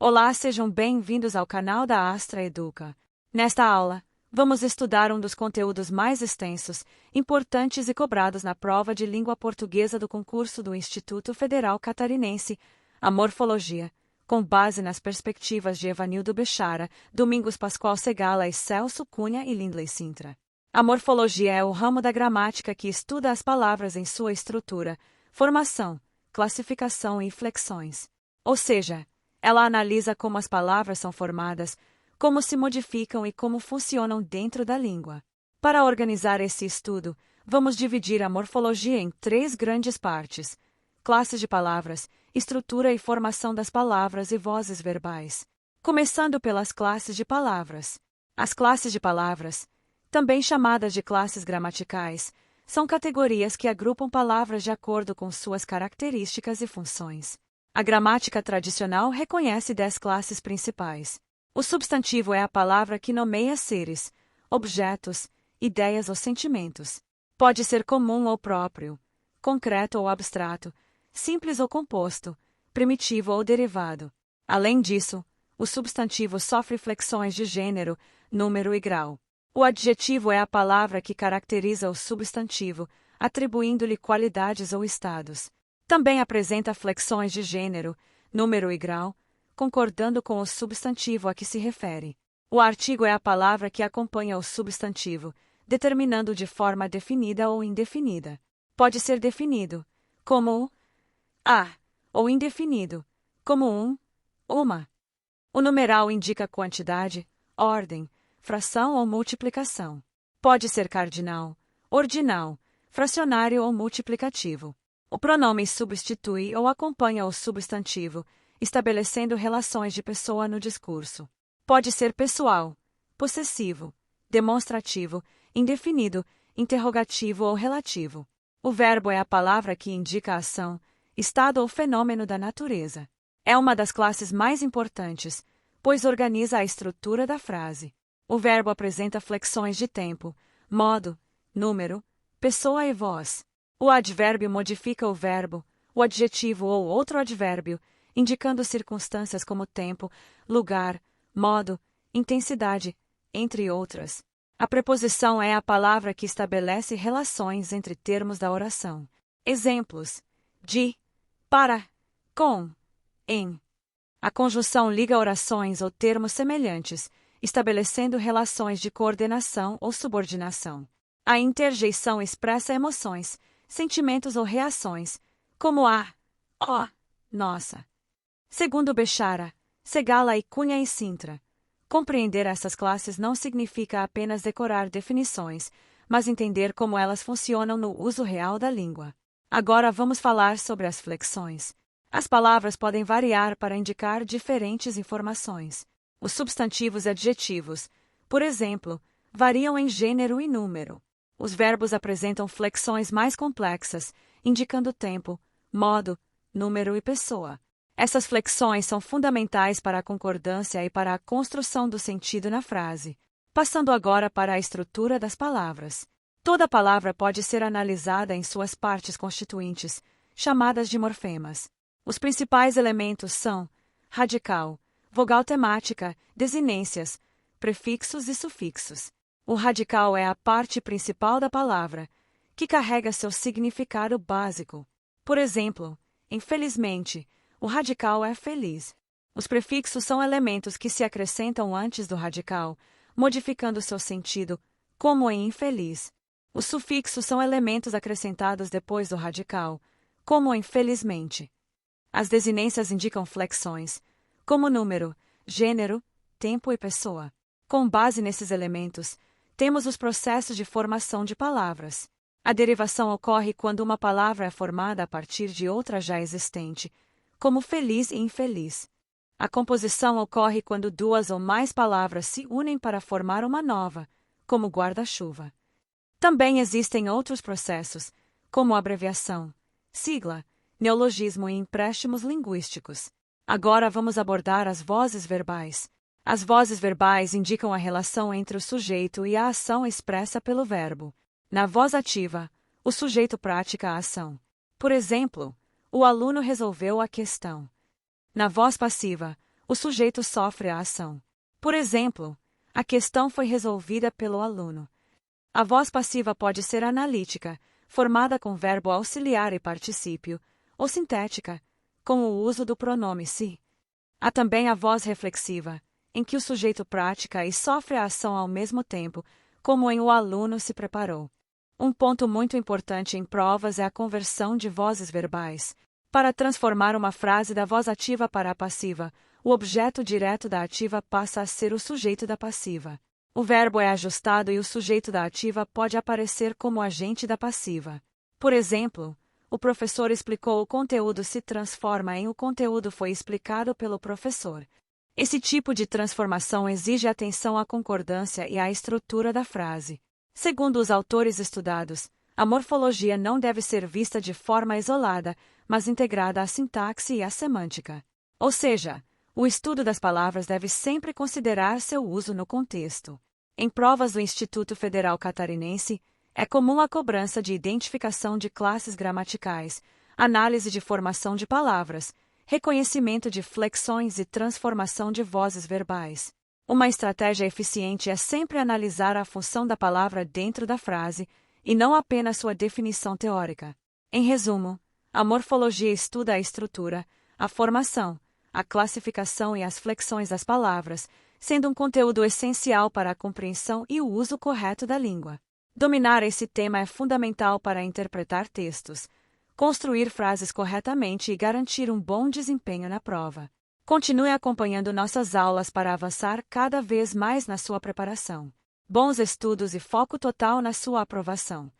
Olá, sejam bem-vindos ao canal da Astra Educa. Nesta aula, vamos estudar um dos conteúdos mais extensos, importantes e cobrados na prova de língua portuguesa do concurso do Instituto Federal Catarinense, a morfologia, com base nas perspectivas de Evanildo Bechara, Domingos Pascoal Segala e Celso Cunha e Lindley Sintra. A morfologia é o ramo da gramática que estuda as palavras em sua estrutura, formação, classificação e flexões. Ou seja, ela analisa como as palavras são formadas, como se modificam e como funcionam dentro da língua. Para organizar esse estudo, vamos dividir a morfologia em 3 grandes partes: classes de palavras, estrutura e formação das palavras e vozes verbais. Começando pelas classes de palavras. As classes de palavras, também chamadas de classes gramaticais, são categorias que agrupam palavras de acordo com suas características e funções. A gramática tradicional reconhece 10 classes principais. O substantivo é a palavra que nomeia seres, objetos, ideias ou sentimentos. Pode ser comum ou próprio, concreto ou abstrato, simples ou composto, primitivo ou derivado. Além disso, o substantivo sofre flexões de gênero, número e grau. O adjetivo é a palavra que caracteriza o substantivo, atribuindo-lhe qualidades ou estados. Também apresenta flexões de gênero, número e grau, concordando com o substantivo a que se refere. O artigo é a palavra que acompanha o substantivo, determinando de forma definida ou indefinida. Pode ser definido como a, ou indefinido como uma. O numeral indica quantidade, ordem, fração ou multiplicação. Pode ser cardinal, ordinal, fracionário ou multiplicativo. O pronome substitui ou acompanha o substantivo, estabelecendo relações de pessoa no discurso. Pode ser pessoal, possessivo, demonstrativo, indefinido, interrogativo ou relativo. O verbo é a palavra que indica a ação, estado ou fenômeno da natureza. É uma das classes mais importantes, pois organiza a estrutura da frase. O verbo apresenta flexões de tempo, modo, número, pessoa e voz. O advérbio modifica o verbo, o adjetivo ou outro advérbio, indicando circunstâncias como tempo, lugar, modo, intensidade, entre outras. A preposição é a palavra que estabelece relações entre termos da oração. Exemplos: de, para, com, em. A conjunção liga orações ou termos semelhantes, estabelecendo relações de coordenação ou subordinação. A interjeição expressa emoções, sentimentos ou reações, como a, ó, nossa. Segundo Bechara, Segala e Cunha e Sintra, compreender essas classes não significa apenas decorar definições, mas entender como elas funcionam no uso real da língua. Agora vamos falar sobre as flexões. As palavras podem variar para indicar diferentes informações. Os substantivos e adjetivos, por exemplo, variam em gênero e número. Os verbos apresentam flexões mais complexas, indicando tempo, modo, número e pessoa. Essas flexões são fundamentais para a concordância e para a construção do sentido na frase. Passando agora para a estrutura das palavras. Toda palavra pode ser analisada em suas partes constituintes, chamadas de morfemas. Os principais elementos são radical, vogal temática, desinências, prefixos e sufixos. O radical é a parte principal da palavra, que carrega seu significado básico. Por exemplo, infelizmente, o radical é feliz. Os prefixos são elementos que se acrescentam antes do radical, modificando seu sentido, como em infeliz. Os sufixos são elementos acrescentados depois do radical, como em felizmente. As desinências indicam flexões, como número, gênero, tempo e pessoa. Com base nesses elementos, temos os processos de formação de palavras. A derivação ocorre quando uma palavra é formada a partir de outra já existente, como feliz e infeliz. A composição ocorre quando 2 ou mais palavras se unem para formar uma nova, como guarda-chuva. Também existem outros processos, como abreviação, sigla, neologismo e empréstimos linguísticos. Agora vamos abordar as vozes verbais. As vozes verbais indicam a relação entre o sujeito e a ação expressa pelo verbo. Na voz ativa, o sujeito pratica a ação. Por exemplo, o aluno resolveu a questão. Na voz passiva, o sujeito sofre a ação. Por exemplo, a questão foi resolvida pelo aluno. A voz passiva pode ser analítica, formada com verbo auxiliar e particípio, ou sintética, com o uso do pronome se. Há também a voz reflexiva, em que o sujeito pratica e sofre a ação ao mesmo tempo, como em o aluno se preparou. Um ponto muito importante em provas é a conversão de vozes verbais. Para transformar uma frase da voz ativa para a passiva, o objeto direto da ativa passa a ser o sujeito da passiva. O verbo é ajustado e o sujeito da ativa pode aparecer como agente da passiva. Por exemplo, o professor explicou o conteúdo se transforma em o conteúdo foi explicado pelo professor. Esse tipo de transformação exige atenção à concordância e à estrutura da frase. Segundo os autores estudados, a morfologia não deve ser vista de forma isolada, mas integrada à sintaxe e à semântica. Ou seja, o estudo das palavras deve sempre considerar seu uso no contexto. Em provas do Instituto Federal Catarinense, é comum a cobrança de identificação de classes gramaticais, análise de formação de palavras, reconhecimento de flexões e transformação de vozes verbais. Uma estratégia eficiente é sempre analisar a função da palavra dentro da frase, e não apenas sua definição teórica. Em resumo, a morfologia estuda a estrutura, a formação, a classificação e as flexões das palavras, sendo um conteúdo essencial para a compreensão e o uso correto da língua. Dominar esse tema é fundamental para interpretar textos, construir frases corretamente e garantir um bom desempenho na prova. Continue acompanhando nossas aulas para avançar cada vez mais na sua preparação. Bons estudos e foco total na sua aprovação.